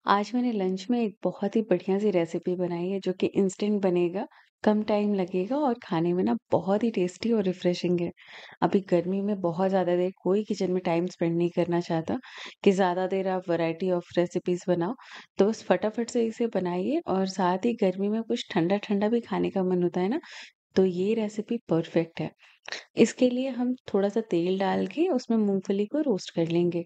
आज मैंने लंच में एक बहुत ही बढ़िया सी रेसिपी बनाई है जो कि इंस्टेंट बनेगा, कम टाइम लगेगा और खाने में ना बहुत ही टेस्टी और रिफ्रेशिंग है। अभी गर्मी में बहुत ज़्यादा देर कोई किचन में टाइम स्पेंड नहीं करना चाहता कि ज़्यादा देर आप वैरायटी ऑफ रेसिपीज़ बनाओ। तो बस फटाफट से इसे बनाइए और साथ ही गर्मी में कुछ ठंडा-ठंडा भी खाने का मन होता है ना, तो ये रेसिपी परफेक्ट है। इसके लिए हम थोड़ा-सा तेल डाल के उसमें मूँगफली को रोस्ट कर लेंगे।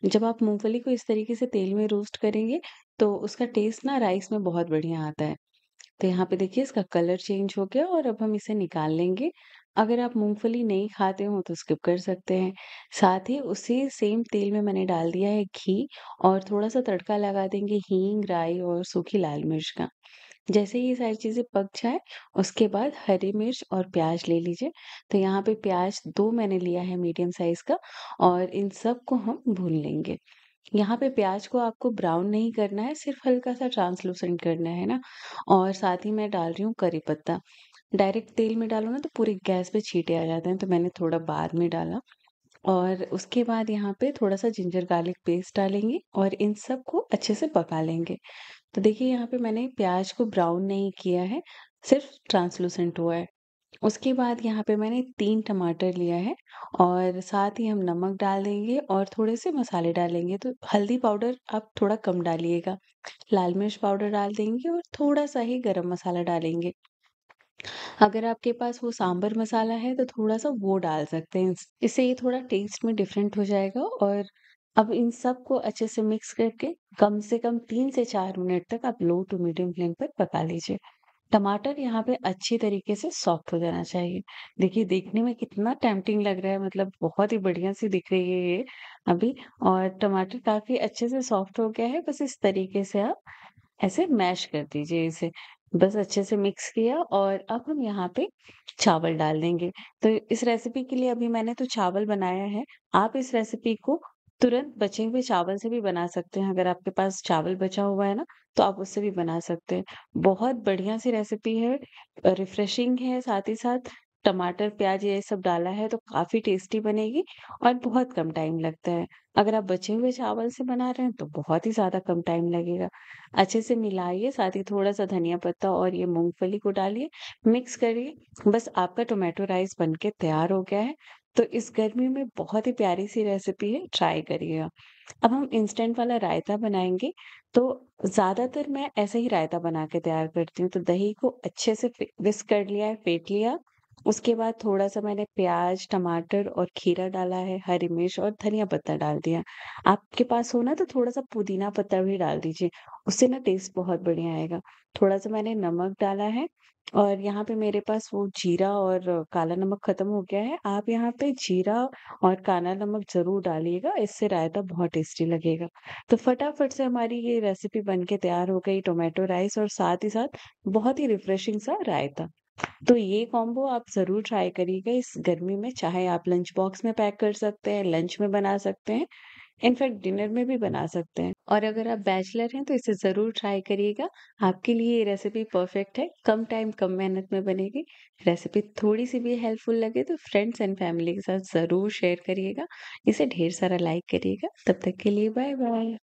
जब आप मूँगफली को इस तरीके से तेल में रोस्ट करेंगे, तो उसका टेस्ट ना राइस में बहुत बढ़िया आता है। तो यहाँ पे देखिए इसका कलर चेंज हो गया और अब हम इसे निकाल लेंगे। अगर आप मूँगफली नहीं खाते हो तो स्किप कर सकते हैं। साथ ही उसी सेम तेल में मैंने डाल दिया है घी और थोड़ा-सा तड़का लगा देंगे हींग, राई और सूखी लाल मिर्च का। जैसे ही ये सारी चीज़ें पक जाए, उसके बाद हरी मिर्च और प्याज़ ले लीजिए। तो यहाँ पे प्याज़ 2 मैंने लिया है मीडियम साइज़ का और इन सबको हम भून लेंगे। यहाँ पे प्याज़ को आपको ब्राउन नहीं करना है, सिर्फ़ हल्का-सा ट्रांसलूसेंट करना है ना। और साथ ही मैं डाल रही हूँ करी पत्ता। डायरेक्ट तेल में डालो ना तो पूरी गैस पे छींटे आ जाते हैं, तो मैंने थोड़ा बाद में डाला। और उसके बाद यहाँ पे थोड़ा-सा जिंजर गार्लिक पेस्ट डालेंगे और इन सबको अच्छे से पका लेंगे। तो देखिए यहाँ पे मैंने प्याज़ को ब्राउन नहीं किया है, सिर्फ़ ट्रांसलूसेंट हुआ है। उसके बाद यहाँ पे मैंने 3 टमाटर लिया है और साथ ही हम नमक डाल देंगे और थोड़े से मसाले डालेंगे। तो हल्दी पाउडर आप थोड़ा कम डालिएगा, लाल मिर्च पाउडर डाल देंगे और थोड़ा-सा ही गरम मसाला डालेंगे। अगर आपके पास वो सांभर मसाला है तो थोड़ा-सा वो डाल सकते हैं। इससे ये थोड़ा टेस्ट में डिफरेंट हो जाएगा और अब इन सबको अच्छे से मिक्स करके कम से कम 3 से 4 मिनट तक आप लो टू मीडियम फ्लेम पर पका लीजिए। टमाटर यहाँ पे अच्छी तरीके से सॉफ्ट हो जाना चाहिए। देखिए देखने में कितना टेम्प्टिंग लग रहा है, मतलब बहुत ही बढ़िया सी दिख रही है ये अभी। और टमाटर काफ़ी अच्छे से सॉफ्ट हो गया है, बस इस तरीके से आप ऐसे मैश कर दीजिए इसे। बस अच्छे से मिक्स किया और अब हम यहाँ पे चावल डाल देंगे। तो इस रेसिपी के लिए अभी मैंने तो चावल बनाया है। आप इस रेसिपी को तुरंत बचे हुए चावल से भी बना सकते हैं। अगर आपके पास चावल बचा हुआ है ना, तो आप उससे भी बना सकते हैं। बहुत बढ़िया सी रेसिपी है, रिफ्रेशिंग है, साथ ही साथ टमाटर, प्याज़ ये सब डाला है तो काफ़ी टेस्टी बनेगी और बहुत कम टाइम लगता है। अगर आप बचे हुए चावल से बना रहे हैं तो बहुत ही ज़्यादा कम टाइम लगेगा। अच्छे से मिलाइए, साथ ही थोड़ा-सा धनिया पत्ता और ये मूँगफली को डालिए, मिक्स करिए, बस आपका टोमेटो राइस बन के तैयार हो गया है। तो इस गर्मी में बहुत ही प्यारी-सी रेसिपी है, ट्राई करिएगा। अब हम इंस्टेंट वाला रायता बनाएँगे, तो ज़्यादातर मैं ऐसे ही रायता बना के तैयार करती हूँ। तो दही को अच्छे से विस्क कर लिया है, फेंट लिया, उसके बाद थोड़ा-सा मैंने प्याज़, टमाटर और खीरा डाला है, हरी मिर्च और धनिया पत्ता डाल दिया। आपके पास हो ना तो थोड़ा-सा पुदीना पत्ता भी डाल दीजिए, उससे ना टेस्ट बहुत बढ़िया आएगा। थोड़ा-सा मैंने नमक डाला है और यहाँ पे मेरे पास वो जीरा और काला नमक खत्म हो गया है। आप यहाँ पे जीरा और काला नमक ज़रूर डालिएगा, इससे रायता बहुत टेस्टी लगेगा। तो फटाफट से हमारी ये रेसिपी बन के तैयार हो गई, टोमेटो राइस और साथ ही साथ बहुत ही रिफ्रेशिंग सा रायता। तो ये कॉम्बो आप ज़रूर ट्राई करिएगा इस गर्मी में, चाहे आप लंच बॉक्स में पैक कर सकते हैं, लंच में बना सकते हैं, इनफैक्ट डिनर में भी बना सकते हैं। और अगर आप बैचलर हैं तो इसे ज़रूर ट्राई करिएगा। आपके लिए ये रेसिपी परफेक्ट है, कम टाइम, कम मेहनत में बनेगी। रेसिपी थोड़ी-सी भी हेल्पफुल लगे तो फ्रेंड्स एंड फैमिली के साथ ज़रूर शेयर करिएगा। इसे ढेर सारा लाइक करिएगा। तब तक के लिए बाय-बाय।